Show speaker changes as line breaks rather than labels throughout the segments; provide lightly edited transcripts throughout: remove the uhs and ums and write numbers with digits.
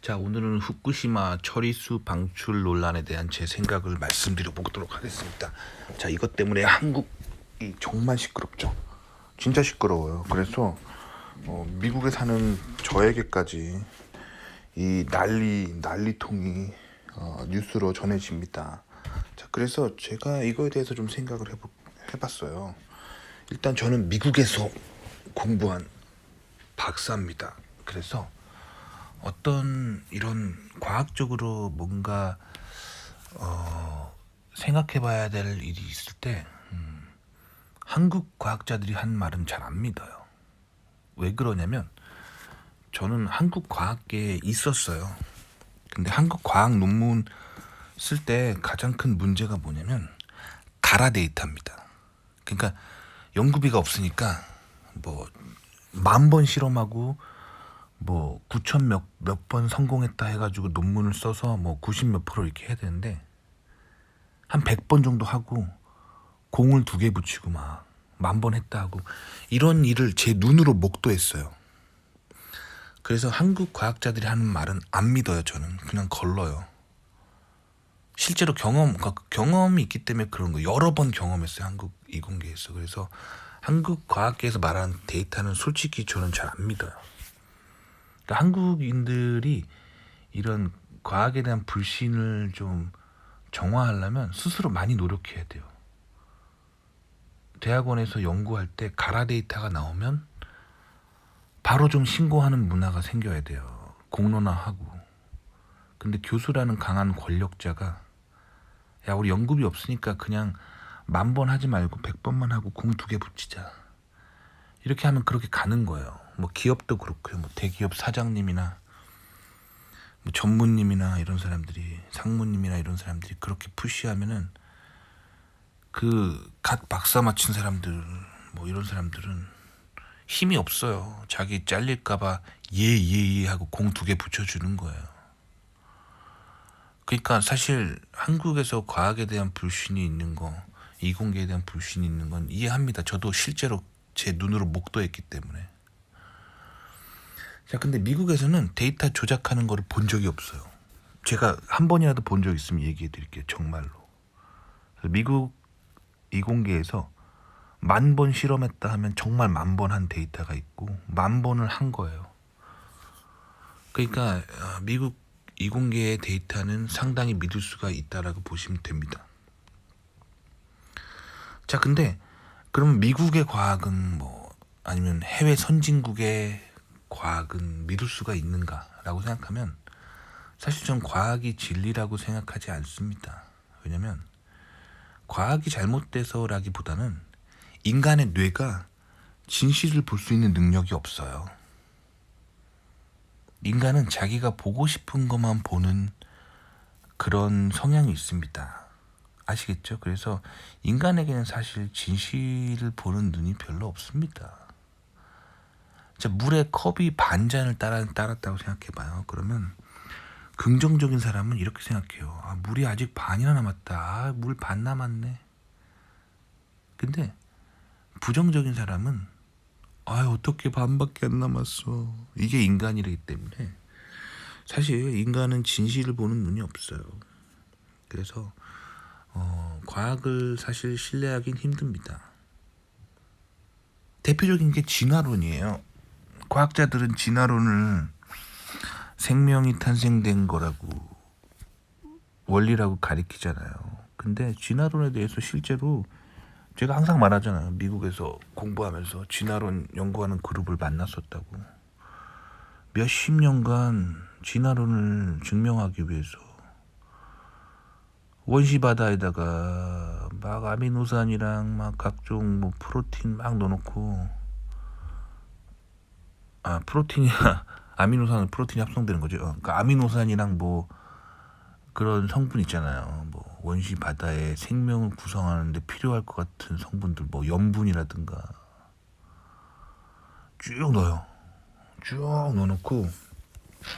자, 오늘은 후쿠시마 처리수 방출 논란에 대한 제 생각을 말씀드려 보도록 하겠습니다. 자, 이것 때문에 한국이 정말 시끄럽죠. 진짜 시끄러워요. 그래서 미국에 사는 저에게까지 이 난리통이 뉴스로 전해집니다. 자, 그래서 제가 이거에 대해서 좀 생각을 해봤어요. 일단 저는 미국에서 공부한 박사입니다. 그래서 어떤 이런 과학적으로 뭔가 생각해봐야 될 일이 있을 때 한국 과학자들이 한 말은 잘 안 믿어요. 왜 그러냐면 저는 한국 과학계에 있었어요. 근데 한국 과학 논문 쓸 때 가장 큰 문제가 뭐냐면 가라 데이터입니다. 그러니까 연구비가 없으니까 뭐 10,000번 실험하고 뭐 9,000 몇 번 성공했다 해가지고 논문을 써서 뭐 90 몇 프로 이렇게 해야 되는데 한 100번 정도 하고 공을 2개 붙이고 막 10,000번 했다 하고 이런 일을 제 눈으로 목도했어요. 그래서 한국 과학자들이 하는 말은 안 믿어요. 저는 그냥 걸러요. 실제로 경험이 있기 때문에 그런 거 여러 번 경험했어요. 한국 이공계에서. 그래서 한국 과학계에서 말하는 데이터는 솔직히 저는 잘 안 믿어요. 그러니까 한국인들이 이런 과학에 대한 불신을 좀 정화하려면 스스로 많이 노력해야 돼요. 대학원에서 연구할 때 가라 데이터가 나오면 바로 좀 신고하는 문화가 생겨야 돼요. 공론화하고. 근데 교수라는 강한 권력자가 야, 우리 연구비 없으니까 그냥 10,000번 하지 말고 100번만 하고 공 2개 붙이자. 이렇게 하면 그렇게 가는 거예요. 뭐 기업도 그렇고요. 뭐 대기업 사장님이나 뭐 전무님이나 이런 사람들이, 상무님이나 이런 사람들이 그렇게 푸시하면은 그 갓 박사 맞힌 사람들, 뭐 이런 사람들은 힘이 없어요. 자기 잘릴까봐 예 하고 공 2개 붙여주는 거예요. 그러니까 사실 한국에서 과학에 대한 불신이 있는 거, 이공계에 대한 불신이 있는 건 이해합니다. 저도 실제로 제 눈으로 목도했기 때문에. 자, 근데 미국에서는 데이터 조작하는 거를 본 적이 없어요. 제가 한 번이라도 본 적 있으면 얘기해 드릴게요. 정말로. 미국 이공계에서 10,000번 실험했다 하면 정말 10,000번 한 데이터가 있고 10,000번을 한 거예요. 그러니까 미국 이공계의 데이터는 상당히 믿을 수가 있다라고 보시면 됩니다. 자, 근데 그럼 미국의 과학은 뭐 아니면 해외 선진국의 과학은 믿을 수가 있는가라고 생각하면 사실 전 과학이 진리라고 생각하지 않습니다. 왜냐면 과학이 잘못돼서라기보다는 인간의 뇌가 진실을 볼 수 있는 능력이 없어요. 인간은 자기가 보고 싶은 것만 보는 그런 성향이 있습니다. 아시겠죠? 그래서 인간에게는 사실 진실을 보는 눈이 별로 없습니다. 자, 물에 컵이 반잔을 따랐다고 생각해봐요. 그러면 긍정적인 사람은 이렇게 생각해요. 아, 물이 아직 반이나 남았다. 아, 물 반 남았네. 근데 부정적인 사람은 아, 어떻게 반밖에 안 남았어. 이게 인간이기 때문에 사실 인간은 진실을 보는 눈이 없어요. 그래서 과학을 사실 신뢰하긴 힘듭니다. 대표적인 게 진화론이에요. 과학자들은 진화론을 생명이 탄생된 거라고 원리라고 가리키잖아요. 근데 진화론에 대해서 실제로 제가 항상 말하잖아요. 미국에서 공부하면서 진화론 연구하는 그룹을 만났었다고. 몇십 년간 진화론을 증명하기 위해서 원시 바다에다가 막 아미노산이랑 막 각종 뭐 프로틴 막 넣어놓고 프로틴이 아미노산은 프로틴이 합성되는 거죠. 그러니까 아미노산이랑 뭐 그런 성분 있잖아요. 뭐 원시 바다에 생명을 구성하는데 필요할 것 같은 성분들, 뭐 염분이라든가 쭉 넣어요. 쭉 넣어놓고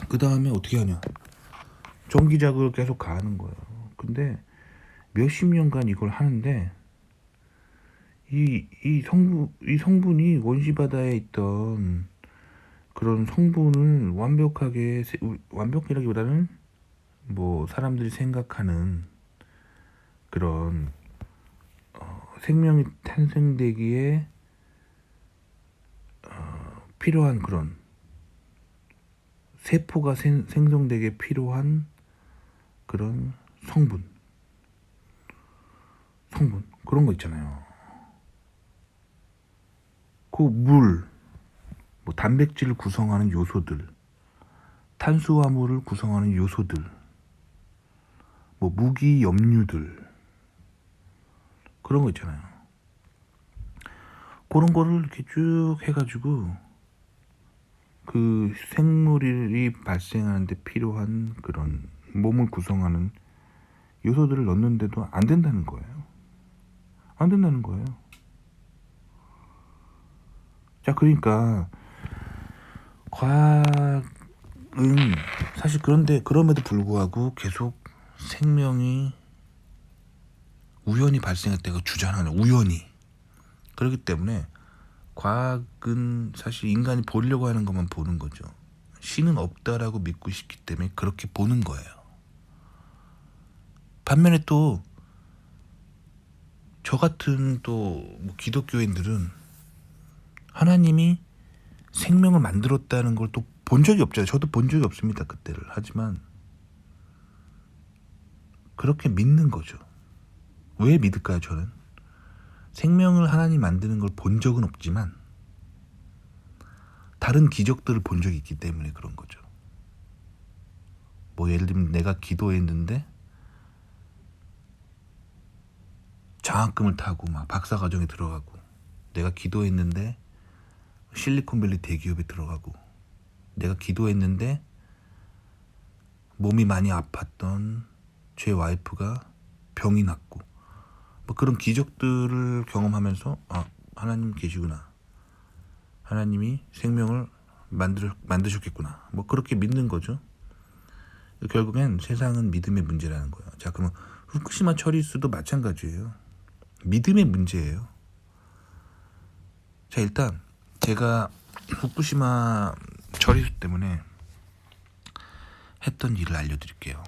그 다음에 어떻게 하냐? 전기작을 계속 가하는 거예요. 근데 몇십 년간 이걸 하는데 이 성분이 원시 바다에 있던 그런 성분을 완벽하게 완벽이라기보다는 뭐 사람들이 생각하는 그런 생명이 탄생되기에 필요한 그런 세포가 생성되기에 필요한 그런 성분 그런 거 있잖아요. 그 물, 뭐 단백질을 구성하는 요소들, 탄수화물을 구성하는 요소들, 뭐 무기 염류들 그런 거 있잖아요. 그런 거를 이렇게 쭉 해가지고 그 생물이 발생하는데 필요한 그런 몸을 구성하는 요소들을 넣는데도 안 된다는 거예요. 안 된다는 거예요. 자, 그러니까 과학은 사실 그럼에도 불구하고 계속 생명이 우연히 발생했다고 주장하는 우연히. 그렇기 때문에 과학은 사실 인간이 보려고 하는 것만 보는 거죠. 신은 없다라고 믿고 싶기 때문에 그렇게 보는 거예요. 반면에 또 저 같은 또 뭐 기독교인들은 하나님이 생명을 만들었다는 걸 또 본 적이 없잖아요. 저도 본 적이 없습니다. 그때를. 하지만 그렇게 믿는 거죠. 왜 믿을까요? 저는 생명을 하나님 만드는 걸 본 적은 없지만 다른 기적들을 본 적이 있기 때문에 그런 거죠. 뭐 예를 들면 내가 기도했는데 장학금을 타고 막 박사과정에 들어가고, 내가 기도했는데 실리콘밸리 대기업에 들어가고, 내가 기도했는데 몸이 많이 아팠던 제 와이프가 병이 낫고, 뭐 그런 기적들을 경험하면서 하나님 계시구나, 하나님이 생명을 만드셨겠구나, 뭐 그렇게 믿는 거죠. 결국엔 세상은 믿음의 문제라는 거예요. 자, 그러면 후쿠시마 처리수도 마찬가지예요. 믿음의 문제예요. 자, 일단 제가 후쿠시마 처리수 때문에 했던 일을 알려드릴게요.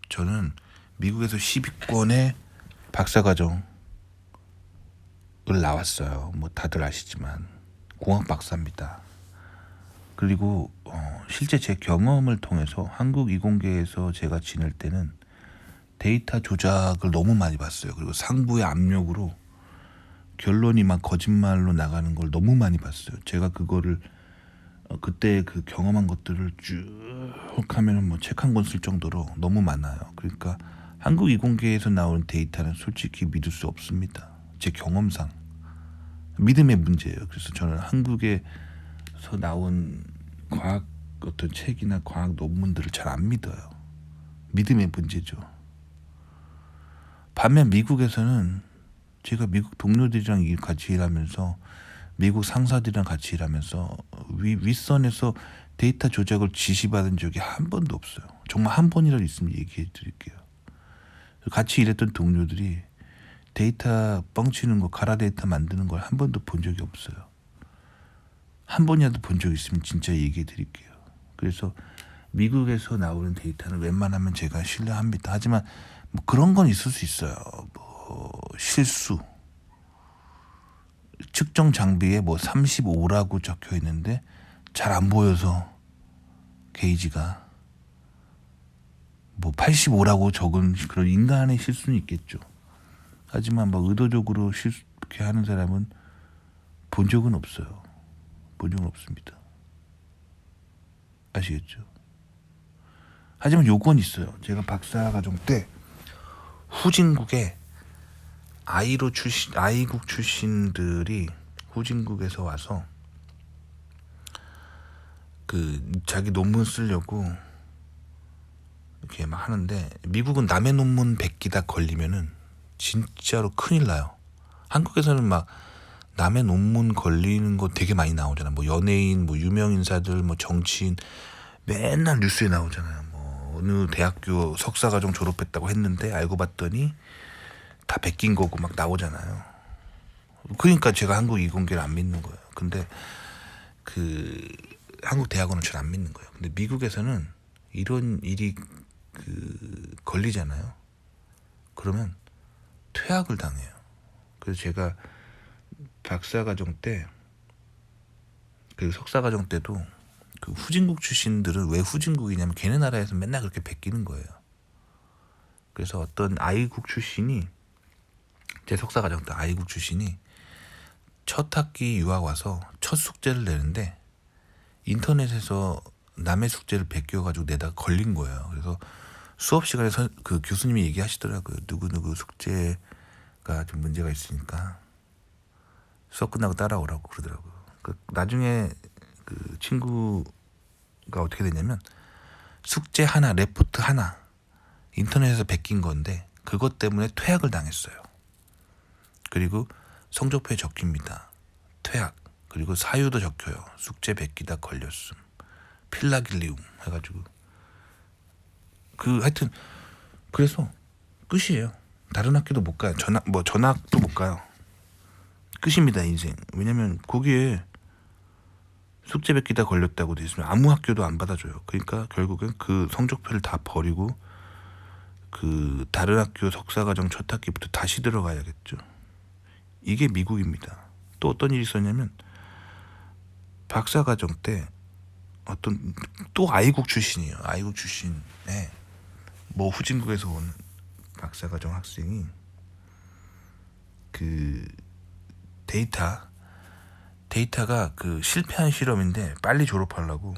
저는 미국에서 10위권의 박사과정을 나왔어요. 뭐 다들 아시지만 공학 박사입니다. 그리고 실제 제 경험을 통해서 한국 이공계에서 제가 지낼 때는 데이터 조작을 너무 많이 봤어요. 그리고 상부의 압력으로 결론이 막 거짓말로 나가는 걸 너무 많이 봤어요. 제가 그거를 그때 그 경험한 것들을 쭉 하면은 뭐 책 한 권 쓸 정도로 너무 많아요. 그러니까 한국 이공계에서 나오는 데이터는 솔직히 믿을 수 없습니다. 제 경험상 믿음의 문제예요. 그래서 저는 한국에서 나온 과학 어떤 책이나 과학 논문들을 잘 안 믿어요. 믿음의 문제죠. 반면 미국에서는 제가 미국 동료들이랑 같이 일하면서, 미국 상사들이랑 같이 일하면서 윗선에서 데이터 조작을 지시받은 적이 한 번도 없어요. 정말 한 번이라도 있으면 얘기해 드릴게요. 같이 일했던 동료들이 데이터 뻥치는 거, 가라 데이터 만드는 걸 한 번도 본 적이 없어요. 한 번이라도 본 적 있으면 진짜 얘기해 드릴게요. 그래서 미국에서 나오는 데이터는 웬만하면 제가 신뢰합니다. 하지만 뭐 그런 건 있을 수 있어요. 뭐 실수, 측정 장비에 뭐 35라고 적혀 있는데 잘 안 보여서 게이지가 뭐 85라고 적은 그런 인간의 실수는 있겠죠. 하지만 뭐 의도적으로 실수렇게 하는 사람은 본 적은 없어요. 본 적은 없습니다. 아시겠죠? 하지만 요건 있어요. 제가 박사과정 때 후진국에 아이국 출신들이 후진국에서 와서 그 자기 논문 쓰려고 이렇게 막 하는데, 미국은 남의 논문 100기 다 걸리면은 진짜로 큰일 나요. 한국에서는 막 남의 논문 걸리는 거 되게 많이 나오잖아요. 뭐 연예인, 뭐 유명 인사들, 뭐 정치인 맨날 뉴스에 나오잖아요. 뭐 어느 대학교 석사과정 졸업했다고 했는데 알고 봤더니 다 베낀 거고 막 나오잖아요. 그러니까 제가 한국 이공계를 안 믿는 거예요. 근데 그 한국 대학원을 잘 안 믿는 거예요. 근데 미국에서는 이런 일이 걸리잖아요. 그러면 퇴학을 당해요. 그래서 제가 박사과정 때, 그 석사과정 때도 그 후진국 출신들은 왜 후진국이냐면 걔네 나라에서 맨날 그렇게 베끼는 거예요. 그래서 어떤 아이국 출신이, 제 석사과정 때 아이국 출신이 첫 학기 유학 와서 첫 숙제를 내는데 인터넷에서 남의 숙제를 베껴가지고 내다가 걸린 거예요. 그래서 수업 시간에 그 교수님이 얘기하시더라고요. 누구누구 숙제가 좀 문제가 있으니까 수업 끝나고 따라오라고 그러더라고요. 나중에 그 친구가 어떻게 됐냐면 숙제 하나, 레포트 하나 인터넷에서 베낀 건데 그것 때문에 퇴학을 당했어요. 그리고 성적표에 적힙니다. 퇴학. 그리고 사유도 적혀요. 숙제 베끼다 걸렸음. 필라길리움 해가지고 하여튼 그래서 끝이에요. 다른 학교도 못 가요. 전학도 못 가요. 끝입니다, 인생. 왜냐면 거기에 숙제 베끼다 걸렸다고 돼 있으면 아무 학교도 안 받아줘요. 그러니까 결국엔 그 성적표를 다 버리고 그 다른 학교 석사과정 첫 학기부터 다시 들어가야겠죠. 이게 미국입니다. 또 어떤 일이 있었냐면 박사과정 때 어떤 또 아이국 출신이에요. 아이국 출신에 뭐 후진국에서 온 박사과정 학생이 그 데이터가 그 실패한 실험인데 빨리 졸업하려고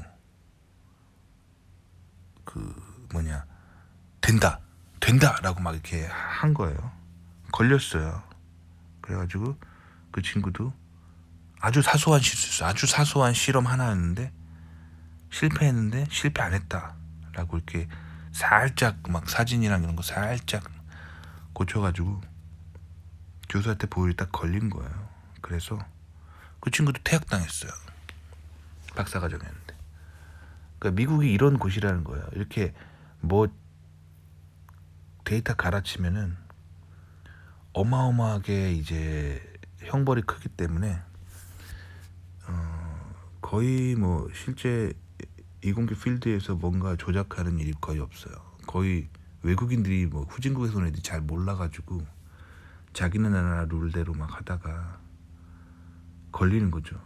된다라고 막 이렇게 한 거예요. 걸렸어요. 그래가지고 그 친구도 아주 사소한 실수, 아주 사소한 실험 하나였는데 실패했는데 실패 안 했다라고 이렇게 살짝 막 사진이랑 이런 거 살짝 고쳐가지고 교수한테 보여주다 걸린 거예요. 그래서 그 친구도 퇴학당했어요. 박사과정이었는데. 그러니까 미국이 이런 곳이라는 거예요. 이렇게 뭐 데이터 갈아치면은 어마어마하게 이제 형벌이 크기 때문에 거의 뭐 실제 이공계 필드에서 뭔가 조작하는 일이 거의 없어요. 거의 외국인들이 뭐 후진국에서 온 애들이 잘 몰라가지고 자기네 나라 룰대로 막 하다가 걸리는 거죠.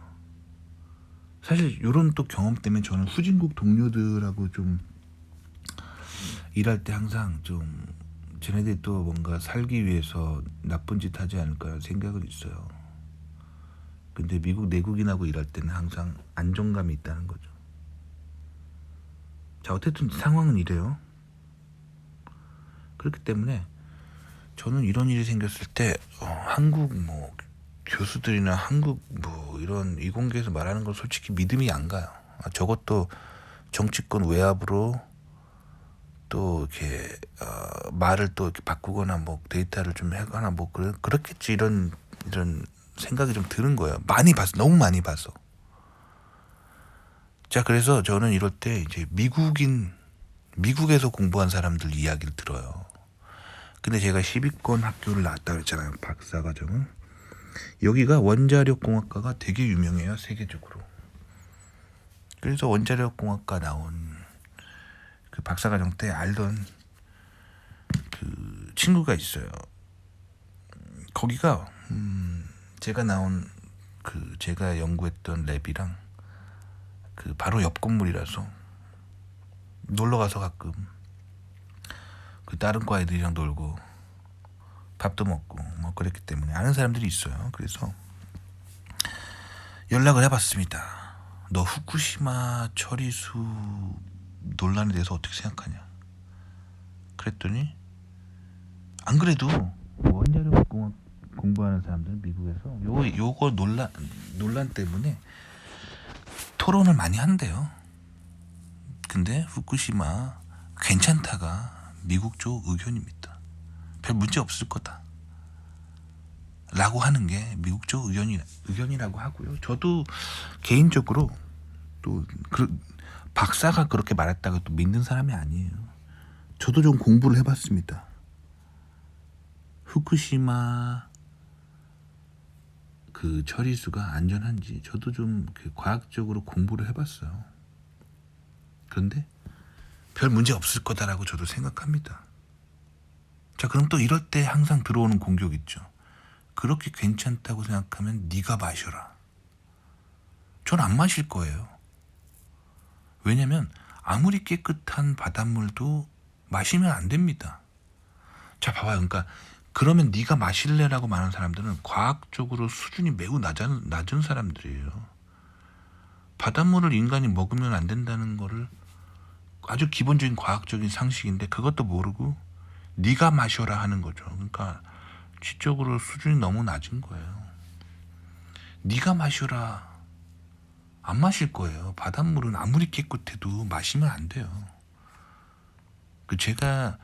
사실 이런 또 경험 때문에 저는 후진국 동료들하고 좀 일할 때 항상 좀 쟤네들이 또 뭔가 살기 위해서 나쁜 짓 하지 않을까 생각은 있어요. 근데 미국 내국인하고 일할 때는 항상 안정감이 있다는 거죠. 자, 어쨌든 상황은 이래요. 그렇기 때문에 저는 이런 일이 생겼을 때 한국 뭐 교수들이나 한국 뭐 이런 이공계에서 말하는 건 솔직히 믿음이 안 가요. 저것도 정치권 외압으로 또 이렇게 말을 또 이렇게 바꾸거나 뭐 데이터를 좀 하거나 뭐 그렇겠지 이런 생각이 좀 드는 거예요. 많이 봐서, 너무 많이 봐서. 자, 그래서 저는 이럴 때 이제 미국에서 공부한 사람들 이야기를 들어요. 근데 제가 10위권 학교를 나왔다 그랬잖아요. 박사과정은. 여기가 원자력공학과가 되게 유명해요. 세계적으로. 그래서 원자력공학과 나온 그 박사과정 때 알던 그 친구가 있어요. 거기가 제가 연구했던 랩이랑 그 바로 옆 건물이라서 놀러 가서 가끔 그 다른 과 애들이랑 놀고 밥도 먹고 뭐 그랬기 때문에 아는 사람들이 있어요. 그래서 연락을 해봤습니다. 너 후쿠시마 처리수 논란에 대해서 어떻게 생각하냐? 그랬더니 안 그래도 원자력공학 공부하는 사람들은 미국에서 요거 논란 때문에 토론을 많이 한대요. 근데 후쿠시마 괜찮다가 미국 쪽 의견입니다. 별 문제 없을 거다 라고 하는 게 미국 쪽 의견이라고 하고요. 저도 개인적으로 또 박사가 그렇게 말했다고 또 믿는 사람이 아니에요. 저도 좀 공부를 해봤습니다. 후쿠시마 그 처리수가 안전한지 저도 좀 과학적으로 공부를 해봤어요. 그런데 별 문제 없을 거다라고 저도 생각합니다. 자, 그럼 또 이럴 때 항상 들어오는 공격 있죠. 그렇게 괜찮다고 생각하면 네가 마셔라. 전 안 마실 거예요. 왜냐면 아무리 깨끗한 바닷물도 마시면 안 됩니다. 자, 봐봐요. 그러니까 그러면 네가 마실래라고 말하는 사람들은 과학적으로 수준이 매우 낮은 사람들이에요. 바닷물을 인간이 먹으면 안 된다는 거를 아주 기본적인 과학적인 상식인데 그것도 모르고 네가 마셔라 하는 거죠. 그러니까 지적으로 수준이 너무 낮은 거예요. 네가 마셔라. 안 마실 거예요. 바닷물은 아무리 깨끗해도 마시면 안 돼요. 제가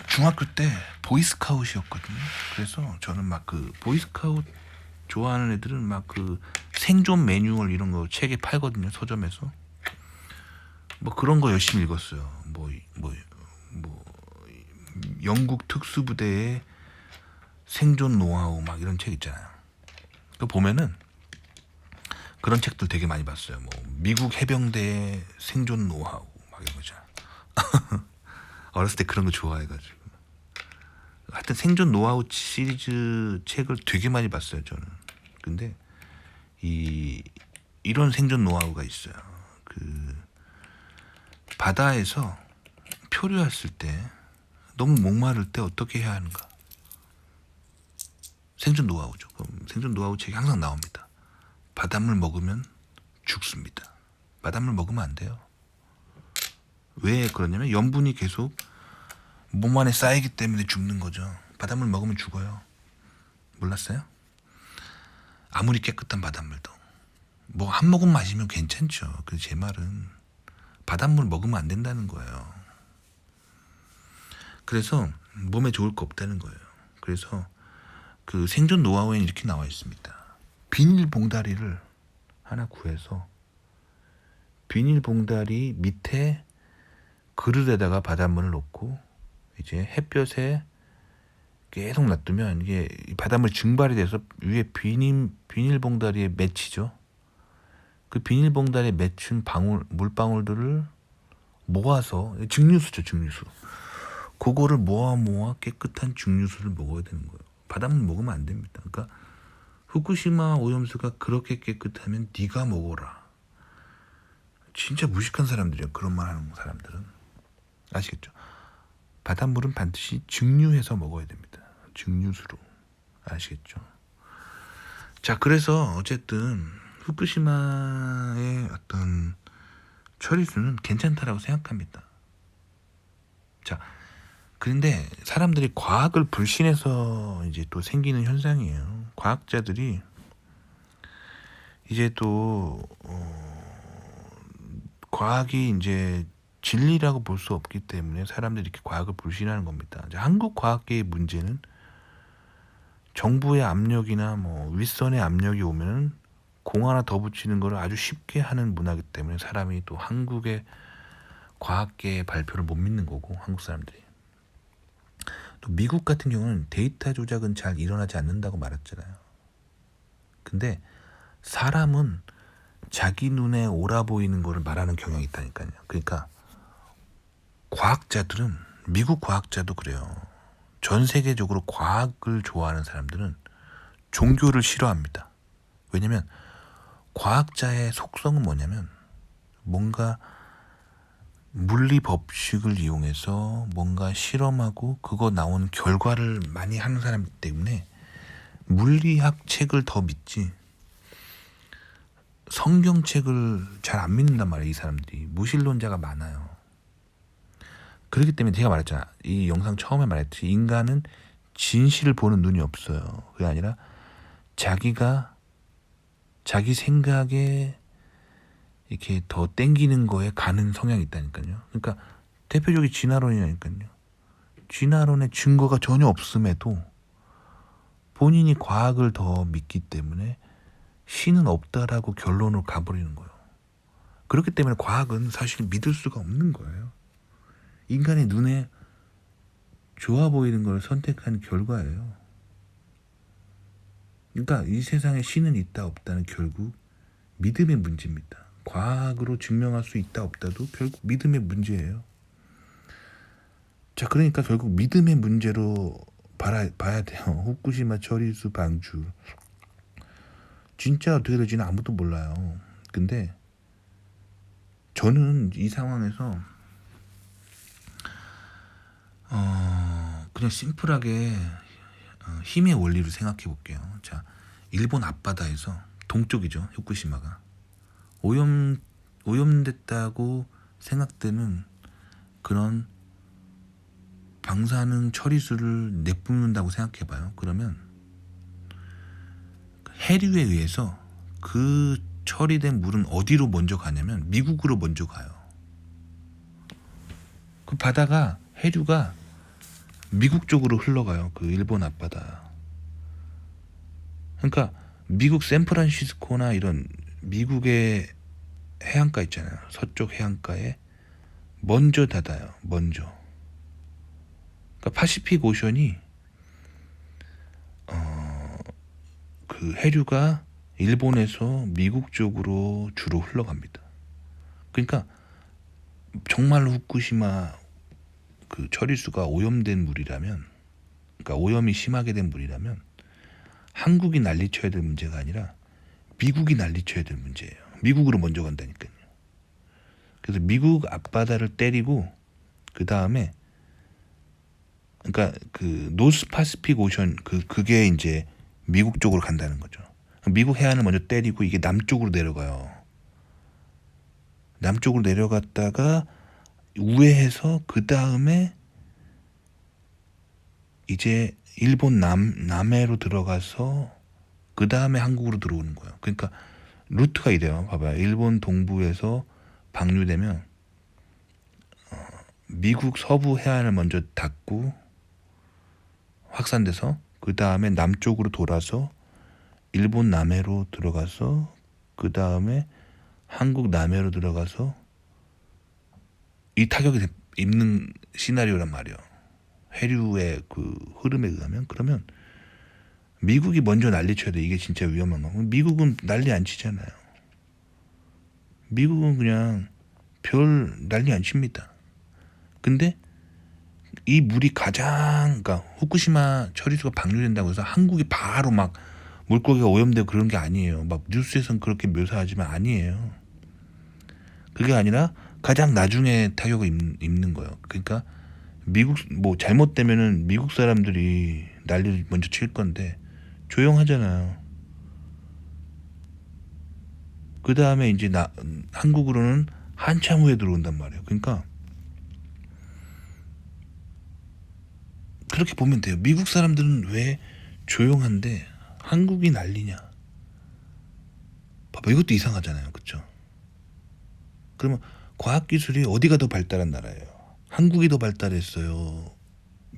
중학교 때 보이스카웃이었거든요. 그래서 저는 막 그 보이스카웃 좋아하는 애들은 막 그 생존 매뉴얼 이런 거 책에 팔거든요. 서점에서. 뭐 그런 거 열심히 읽었어요. 뭐 영국 특수부대의 생존 노하우 막 이런 책 있잖아요. 그 보면은 그런 책들 되게 많이 봤어요. 뭐 미국 해병대의 생존 노하우 막 이런 거잖아. 어렸을 때 그런 거 좋아해가지고. 하여튼 생존 노하우 시리즈 책을 되게 많이 봤어요, 저는. 근데 이런 생존 노하우가 있어요. 그 바다에서 표류했을 때 너무 목마를 때 어떻게 해야 하는가? 생존 노하우죠. 그럼 생존 노하우 책이 항상 나옵니다. 바닷물 먹으면 죽습니다. 바닷물 먹으면 안 돼요. 왜 그러냐면 염분이 계속 몸 안에 쌓이기 때문에 죽는 거죠. 바닷물 먹으면 죽어요. 몰랐어요? 아무리 깨끗한 바닷물도 뭐 한 모금 마시면 괜찮죠. 그래서 제 말은 바닷물 먹으면 안 된다는 거예요. 그래서 몸에 좋을 거 없다는 거예요. 그래서 그 생존 노하우에는 이렇게 나와 있습니다. 비닐 봉다리를 하나 구해서 비닐 봉다리 밑에 그릇에다가 바닷물을 넣고 이제 햇볕에 계속 놔두면 이게 바닷물 증발이 돼서 위에 비닐 봉다리에 맺히죠. 그 비닐 봉다리에 맺힌 물방울들을 모아서 증류수죠, 증류수. 그거를 모아 깨끗한 증류수를 먹어야 되는 거예요. 바닷물 먹으면 안 됩니다. 그러니까 후쿠시마 오염수가 그렇게 깨끗하면 네가 먹어라. 진짜 무식한 사람들이야. 그런 말 하는 사람들은. 아시겠죠? 바닷물은 반드시 증류해서 먹어야 됩니다. 증류수로. 아시겠죠? 자, 그래서 어쨌든 후쿠시마의 어떤 처리수는 괜찮다라고 생각합니다. 자, 그런데 사람들이 과학을 불신해서 이제 또 생기는 현상이에요. 과학자들이 이제 또 과학이 이제 진리라고 볼 수 없기 때문에 사람들이 이렇게 과학을 불신하는 겁니다. 이제 한국 과학계의 문제는 정부의 압력이나 뭐 윗선의 압력이 오면은 공 하나 더 붙이는 걸 아주 쉽게 하는 문화이기 때문에 사람이 또 한국의 과학계의 발표를 못 믿는 거고, 한국 사람들이. 또 미국 같은 경우는 데이터 조작은 잘 일어나지 않는다고 말했잖아요. 근데 사람은 자기 눈에 옳아 보이는 거를 말하는 경향이 있다니까요. 그러니까 과학자들은, 미국 과학자도 그래요. 전 세계적으로 과학을 좋아하는 사람들은 종교를 싫어합니다. 왜냐면 과학자의 속성은 뭐냐면 뭔가 물리 법칙을 이용해서 뭔가 실험하고 그거 나온 결과를 많이 하는 사람이기 때문에 물리학 책을 더 믿지 성경책을 잘 안 믿는단 말이에요. 이 사람들이 무신론자가 많아요. 그렇기 때문에 제가 말했잖아. 이 영상 처음에 말했듯이 인간은 진실을 보는 눈이 없어요. 그게 아니라 자기가 자기 생각에 이렇게 더 땡기는 거에 가는 성향이 있다니까요. 그러니까 대표적인 진화론이라니까요. 진화론의 증거가 전혀 없음에도 본인이 과학을 더 믿기 때문에 신은 없다라고 결론으로 가버리는 거예요. 그렇기 때문에 과학은 사실 믿을 수가 없는 거예요. 인간의 눈에 좋아 보이는 걸 선택한 결과예요. 그러니까 이 세상에 신은 있다 없다는 결국 믿음의 문제입니다. 과학으로 증명할 수 있다 없다도 결국 믿음의 문제예요. 자, 그러니까 결국 믿음의 문제로 봐야 돼요. 후쿠시마 처리수 방출. 진짜 어떻게 될지는 아무도 몰라요. 근데 저는 이 상황에서 그냥 심플하게 힘의 원리를 생각해 볼게요. 자, 일본 앞바다에서 동쪽이죠. 후쿠시마가 오염됐다고 생각되는 그런 방사능 처리수를 내뿜는다고 생각해봐요. 그러면 해류에 의해서 그 처리된 물은 어디로 먼저 가냐면 미국으로 먼저 가요. 그 바다가 해류가 미국 쪽으로 흘러가요. 그 일본 앞바다. 그러니까 미국 샌프란시스코나 이런 미국의 해안가 있잖아요. 서쪽 해안가에 먼저 닿아요. 먼저. 그러니까 파시픽 오션이 그 해류가 일본에서 미국 쪽으로 주로 흘러갑니다. 그러니까 정말로 후쿠시마 그 처리수가 오염된 물이라면, 그러니까 오염이 심하게 된 물이라면 한국이 난리쳐야 될 문제가 아니라 미국이 난리쳐야 될 문제예요. 미국으로 먼저 간다니까요. 그래서 미국 앞바다를 때리고 그 다음에 그러니까 그 노스 파시픽 오션 그게 이제 미국 쪽으로 간다는 거죠. 미국 해안을 먼저 때리고 이게 남쪽으로 내려가요. 남쪽으로 내려갔다가 우회해서 그 다음에 이제 일본 남해로 들어가서 그 다음에 한국으로 들어오는 거예요. 그러니까 루트가 이래요. 봐봐요. 일본 동부에서 방류되면 미국 서부 해안을 먼저 닫고 확산돼서 그 다음에 남쪽으로 돌아서 일본 남해로 들어가서 그 다음에 한국 남해로 들어가서 이 타격이 입는 시나리오란 말이에요. 해류의 그 흐름에 의하면. 그러면 미국이 먼저 난리쳐야 돼. 이게 진짜 위험한 거. 미국은 난리 안 치잖아요. 미국은 그냥 별 난리 안 칩니다. 근데 이 물이 그러니까 후쿠시마 처리수가 방류된다고 해서 한국이 바로 막 물고기가 오염되고 그런 게 아니에요. 막 뉴스에선 그렇게 묘사하지만 아니에요. 그게 아니라 가장 나중에 타격을 입는 거예요. 그러니까 미국 뭐 잘못되면은 미국 사람들이 난리를 먼저 칠 건데 조용하잖아요. 그 다음에 이제 한국으로는 한참 후에 들어온단 말이에요. 그러니까 그렇게 보면 돼요. 미국 사람들은 왜 조용한데 한국이 난리냐? 봐봐, 이것도 이상하잖아요. 그쵸? 그러면 과학기술이 어디가 더 발달한 나라예요? 한국이 더 발달했어요?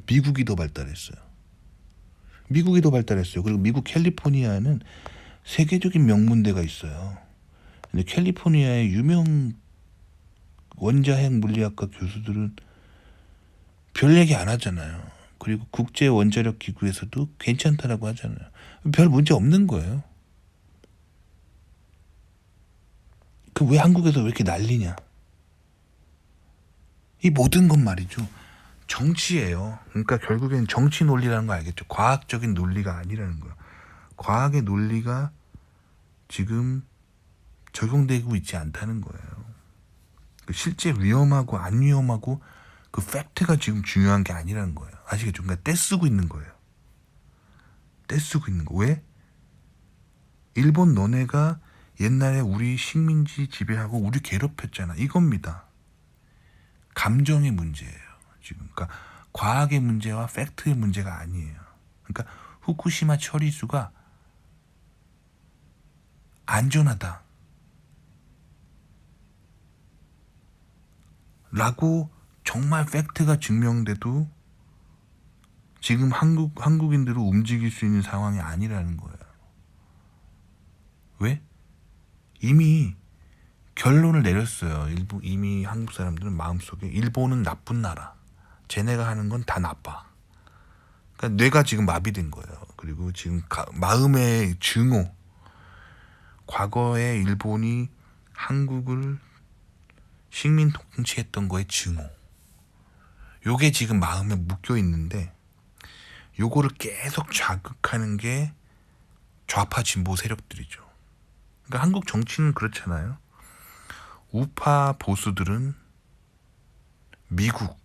미국이 더 발달했어요? 미국이 더 발달했어요. 그리고 미국 캘리포니아는 세계적인 명문대가 있어요. 근데 캘리포니아의 유명 원자핵 물리학과 교수들은 별 얘기 안 하잖아요. 그리고 국제 원자력 기구에서도 괜찮다라고 하잖아요. 별 문제 없는 거예요. 그 왜 한국에서 왜 이렇게 난리냐? 이 모든 건 말이죠. 정치예요. 그러니까 결국엔 정치 논리라는 거 알겠죠? 과학적인 논리가 아니라는 거예요. 과학의 논리가 지금 적용되고 있지 않다는 거예요. 실제 위험하고 안 위험하고 그 팩트가 지금 중요한 게 아니라는 거예요. 아시겠죠? 그러니까 떼쓰고 있는 거예요. 떼쓰고 있는 거. 왜? 일본 너네가 옛날에 우리 식민지 지배하고 우리 괴롭혔잖아. 이겁니다. 감정의 문제예요. 지금. 그러니까 과학의 문제와 팩트의 문제가 아니에요. 그러니까 후쿠시마 처리수가 안전하다 라고 정말 팩트가 증명돼도 지금 한국인들을 움직일 수 있는 상황이 아니라는 거예요. 왜? 이미 결론을 내렸어요. 이미 한국 사람들은 마음속에 일본은 나쁜 나라. 쟤네가 하는 건 다 나빠. 그러니까 뇌가 지금 마비된 거예요. 그리고 지금 마음의 증오, 과거에 일본이 한국을 식민 통치했던 거에 증오, 요게 지금 마음에 묶여 있는데, 요거를 계속 자극하는 게 좌파 진보 세력들이죠. 그러니까 한국 정치는 그렇잖아요. 우파 보수들은 미국을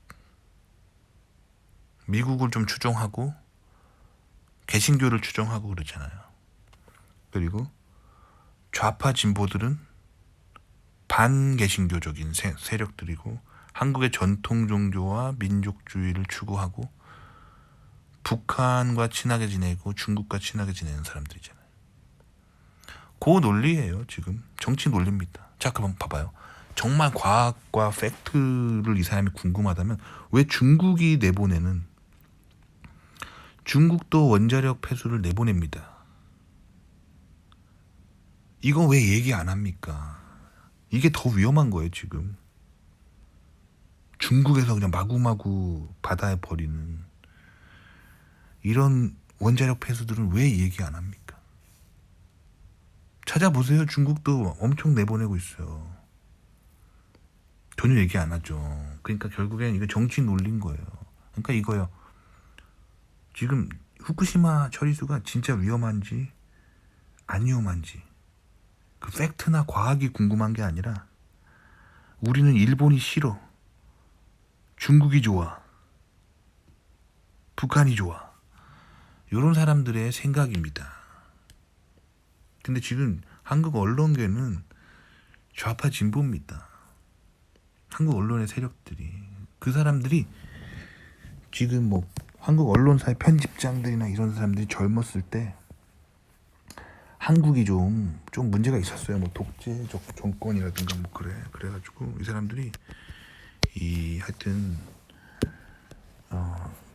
좀 추종하고 개신교를 추종하고 그러잖아요. 그리고 좌파 진보들은 반개신교적인 세력들이고 한국의 전통 종교와 민족주의를 추구하고 북한과 친하게 지내고 중국과 친하게 지내는 사람들이잖아요. 그 논리예요. 지금 정치 논리입니다. 자, 그럼 봐봐요. 정말 과학과 팩트를 이 사람이 궁금하다면 왜 중국이 내보내는, 중국도 원자력 폐수를 내보냅니다. 이거 왜 얘기 안 합니까? 이게 더 위험한 거예요. 지금 중국에서 그냥 마구마구 바다에 버리는 이런 원자력 폐수들은 왜 얘기 안 합니까? 찾아보세요. 중국도 엄청 내보내고 있어요. 전혀 얘기 안 하죠. 그러니까 결국엔 이거 정치 놀린 거예요. 그러니까 이거요. 지금 후쿠시마 처리수가 진짜 위험한지 안 위험한지 그 팩트나 과학이 궁금한 게 아니라 우리는 일본이 싫어, 중국이 좋아, 북한이 좋아, 이런 사람들의 생각입니다. 근데 지금 한국 언론계는 좌파 진보입니다. 한국 언론의 세력들이, 그 사람들이 지금 뭐 한국 언론사의 편집장들이나 이런 사람들이 젊었을 때 한국이 좀 문제가 있었어요. 뭐 독재적 정권이라든가 뭐 그래가지고 이 사람들이 하여튼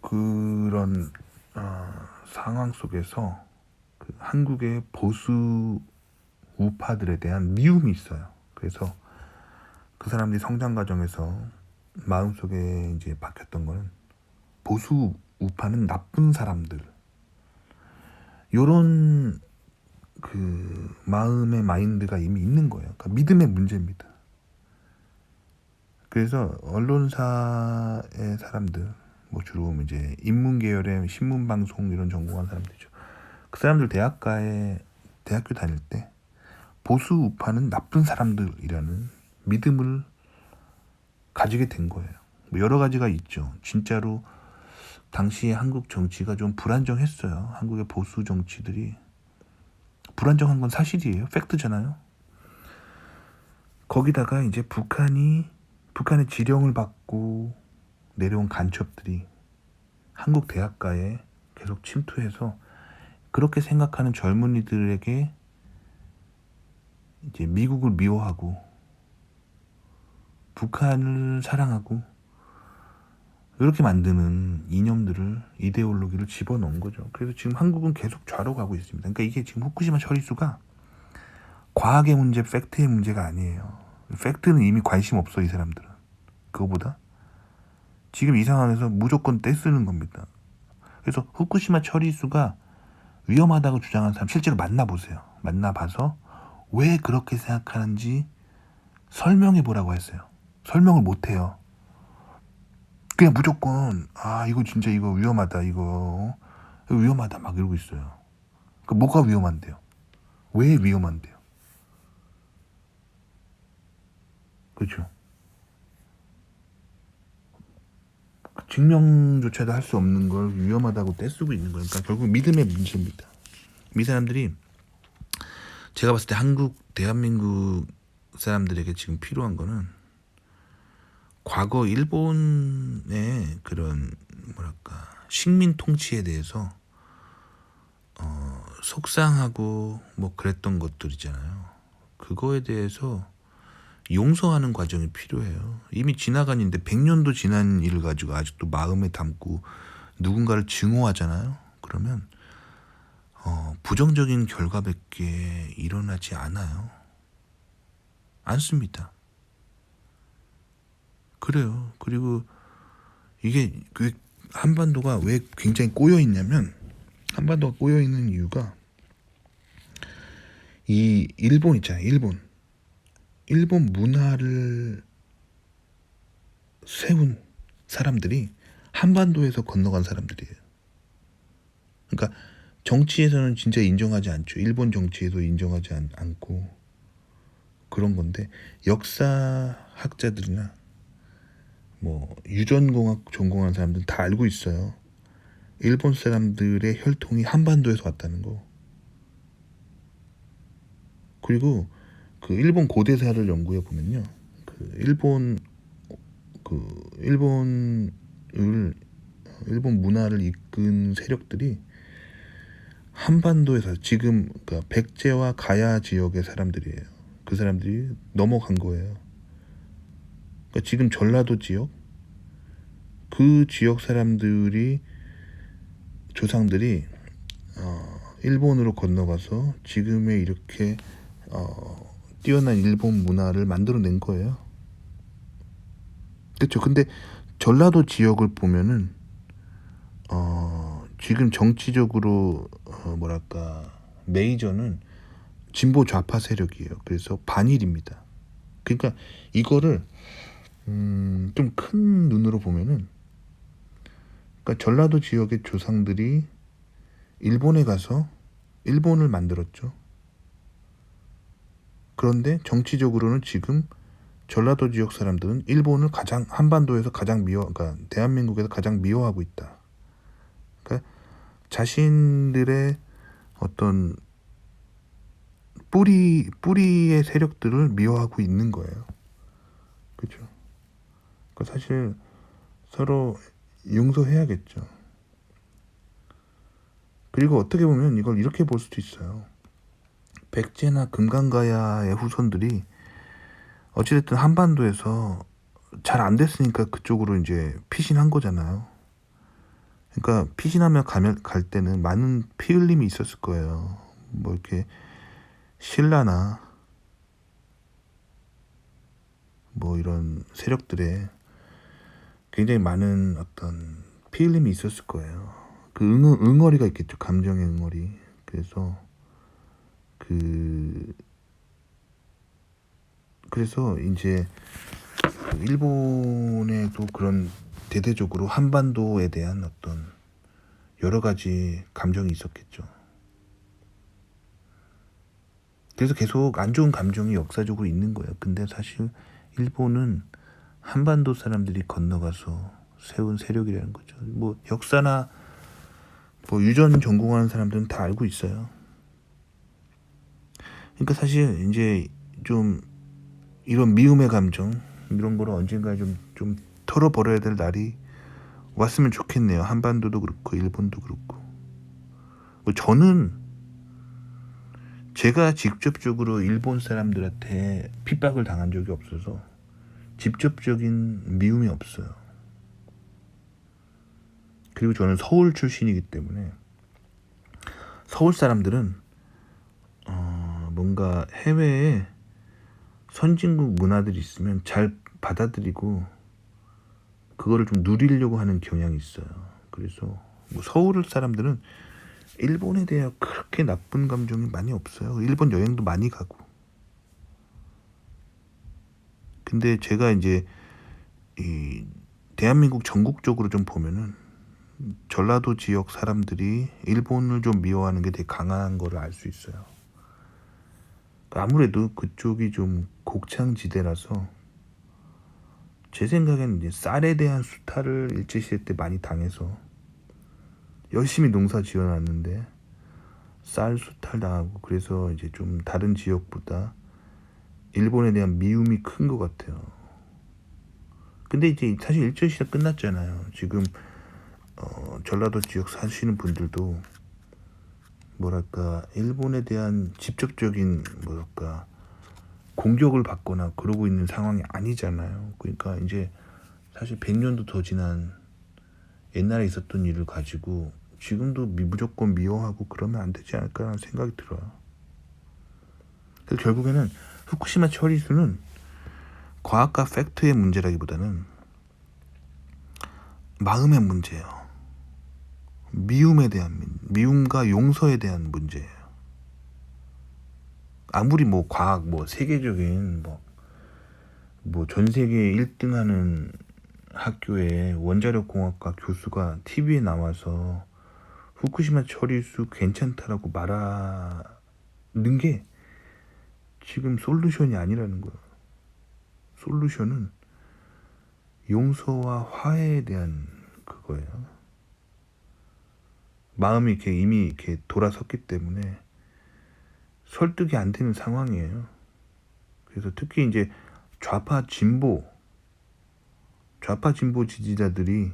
그런 상황 속에서 그 한국의 보수 우파들에 대한 미움이 있어요. 그래서 그 사람들이 성장 과정에서 마음속에 이제 박혔던 거는 보수 우파는 나쁜 사람들, 요런 그 마음의 마인드가 이미 있는 거예요. 그러니까 믿음의 문제입니다. 그래서 언론사의 사람들, 뭐 주로 이제 인문 계열의 신문 방송 이런 전공한 사람들이죠. 그 사람들 대학교 다닐 때 보수 우파는 나쁜 사람들이라는 믿음을 가지게 된 거예요. 뭐 여러 가지가 있죠. 진짜로 당시에 한국 정치가 좀 불안정했어요. 한국의 보수 정치들이 불안정한 건 사실이에요. 팩트잖아요. 거기다가 이제 북한의 지령을 받고 내려온 간첩들이 한국 대학가에 계속 침투해서 그렇게 생각하는 젊은이들에게 이제 미국을 미워하고 북한을 사랑하고 이렇게 만드는 이념들을, 이데올로기를 집어넣은 거죠. 그래서 지금 한국은 계속 좌로 가고 있습니다. 그러니까 이게 지금 후쿠시마 처리수가 과학의 문제, 팩트의 문제가 아니에요. 팩트는 이미 관심 없어, 이 사람들은. 그거보다 지금 이 상황에서 무조건 떼쓰는 겁니다. 그래서 후쿠시마 처리수가 위험하다고 주장하는 사람 실제로 만나보세요. 만나봐서 왜 그렇게 생각하는지 설명해 보라고 했어요. 설명을 못해요. 그냥 무조건 이거 진짜 이거 위험하다, 이거 위험하다 막 이러고 있어요. 그 뭐가 위험한데요? 왜 위험한데요? 그렇죠? 증명조차도 할 수 없는 걸 위험하다고 떼쓰고 있는 거니까 결국 믿음의 문제입니다. 이 사람들이, 제가 봤을 때 대한민국 사람들에게 지금 필요한 거는 과거 일본의 그런 식민 통치에 대해서 속상하고 뭐 그랬던 것들이잖아요. 그거에 대해서 용서하는 과정이 필요해요. 이미 지나간 일인데 100년도 지난 일을 가지고 아직도 마음에 담고 누군가를 증오하잖아요. 그러면 부정적인 결과밖에 일어나지 않아요. 않습니다. 그래요. 그리고 이게 한반도가 왜 굉장히 꼬여 있냐면, 한반도가 꼬여 있는 이유가 이 일본 있잖아요. 일본 문화를 세운 사람들이 한반도에서 건너간 사람들이에요. 그러니까 정치에서는 진짜 인정하지 않죠. 일본 정치에도 인정하지 않고 그런 건데, 역사학자들이나 뭐 유전공학 전공한 사람들은 다 알고 있어요. 일본 사람들의 혈통이 한반도에서 왔다는 거. 그리고 그 일본 고대사를 연구해 보면요, 일본 문화를 이끈 세력들이 한반도에서, 지금 그러니까 백제와 가야 지역의 사람들이에요. 그 사람들이 넘어간 거예요. 그러니까 지금 전라도 지역, 그 지역 사람들이, 조상들이 일본으로 건너가서 지금의 이렇게 뛰어난 일본 문화를 만들어낸 거예요. 그렇죠. 근데 전라도 지역을 보면은 지금 정치적으로 뭐랄까, 메이저는 진보 좌파 세력이에요. 그래서 반일입니다. 그러니까 이거를 좀 큰 눈으로 보면은, 그러니까 전라도 지역의 조상들이 일본에 가서 일본을 만들었죠. 그런데 정치적으로는 지금 전라도 지역 사람들은 일본을 가장, 한반도에서 가장 그러니까 대한민국에서 가장 미워하고 있다. 그러니까 자신들의 어떤 뿌리의 세력들을 미워하고 있는 거예요. 그렇죠. 그러니까 사실 서로 용서해야겠죠. 그리고 어떻게 보면 이걸 이렇게 볼 수도 있어요. 백제나 금강가야의 후손들이 어찌됐든 한반도에서 잘 안 됐으니까 그쪽으로 이제 피신한 거잖아요. 그러니까 피신하며 갈 때는 많은 피 흘림이 있었을 거예요. 뭐 이렇게 신라나 뭐 이런 세력들의 굉장히 많은 어떤 피 흘림이 있었을 거예요. 그 응어리가 있겠죠. 감정의 응어리. 그래서 그래서 이제 일본에도 그런, 대대적으로 한반도에 대한 어떤 여러 가지 감정이 있었겠죠. 그래서 계속 안 좋은 감정이 역사적으로 있는 거예요. 근데 사실 일본은 한반도 사람들이 건너가서 세운 세력이라는 거죠. 뭐 역사나 뭐 유전 전공하는 사람들은 다 알고 있어요. 그러니까 사실 이제 좀 이런 미움의 감정, 이런 거를 언젠가 좀 털어버려야 될 날이 왔으면 좋겠네요. 한반도도 그렇고 일본도 그렇고. 뭐 저는 제가 직접적으로 일본 사람들한테 핍박을 당한 적이 없어서 직접적인 미움이 없어요. 그리고 저는 서울 출신이기 때문에 서울 사람들은 뭔가 해외에 선진국 문화들이 있으면 잘 받아들이고 그거를 좀 누리려고 하는 경향이 있어요. 그래서 뭐 서울 사람들은 일본에 대해 그렇게 나쁜 감정이 많이 없어요. 일본 여행도 많이 가고. 근데 제가 이제 이 대한민국 전국적으로 좀 보면은 전라도 지역 사람들이 일본을 좀 미워하는 게 되게 강한 거를 알 수 있어요. 아무래도 그쪽이 좀 곡창지대라서 제 생각에는 이제 쌀에 대한 수탈을 일제시대 때 많이 당해서 열심히 농사 지어놨는데 쌀 수탈 당하고, 그래서 이제 좀 다른 지역보다 일본에 대한 미움이 큰 것 같아요. 근데 이제 사실 일제시대 끝났잖아요. 지금 전라도 지역 사시는 분들도 뭐랄까, 일본에 대한 직접적인 뭐랄까 공격을 받거나 그러고 있는 상황이 아니잖아요. 그러니까 이제 사실 100년도 더 지난 옛날에 있었던 일을 가지고 지금도 무조건 미워하고 그러면 안 되지 않을까라는 생각이 들어요. 그래서 결국에는 후쿠시마 처리수는 과학과 팩트의 문제라기보다는 마음의 문제예요. 미움과 용서에 대한 문제예요. 아무리 뭐 과학, 뭐 세계적인 뭐 전 세계 1등하는 학교에 원자력 공학과 교수가 TV에 나와서 후쿠시마 처리수 괜찮다라고 말하는 게 지금 솔루션이 아니라는 거예요. 솔루션은 용서와 화해에 대한 그거예요. 마음이 이미 이렇게 돌아섰기 때문에 설득이 안 되는 상황이에요. 그래서 특히 이제 좌파 진보 지지자들이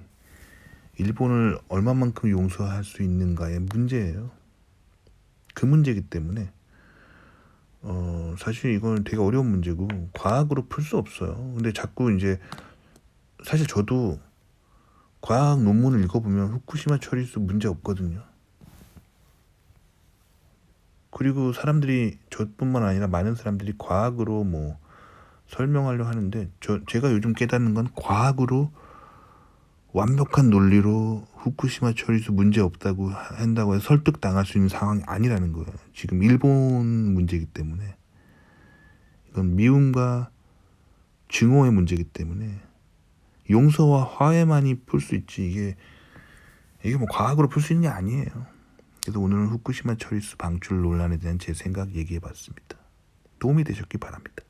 일본을 얼마만큼 용서할 수 있는가의 문제예요. 그 문제이기 때문에 사실 이건 되게 어려운 문제고 과학으로 풀 수 없어요. 근데 자꾸 이제 사실 저도 과학 논문을 읽어보면 후쿠시마 처리수 문제 없거든요. 그리고 사람들이 저뿐만 아니라 많은 사람들이 과학으로 뭐 설명하려 하는데 제가 요즘 깨닫는 건 과학으로 완벽한 논리로 후쿠시마 처리수 문제 없다고 한다고 해서 설득당할 수 있는 상황이 아니라는 거예요. 지금 일본 문제이기 때문에 이건 미움과 증오의 문제이기 때문에 용서와 화해만이 풀 수 있지 이게 뭐 과학으로 풀 수 있는 게 아니에요. 그래서 오늘은 후쿠시마 처리수 방출 논란에 대한 제 생각 얘기해봤습니다. 도움이 되셨기 바랍니다.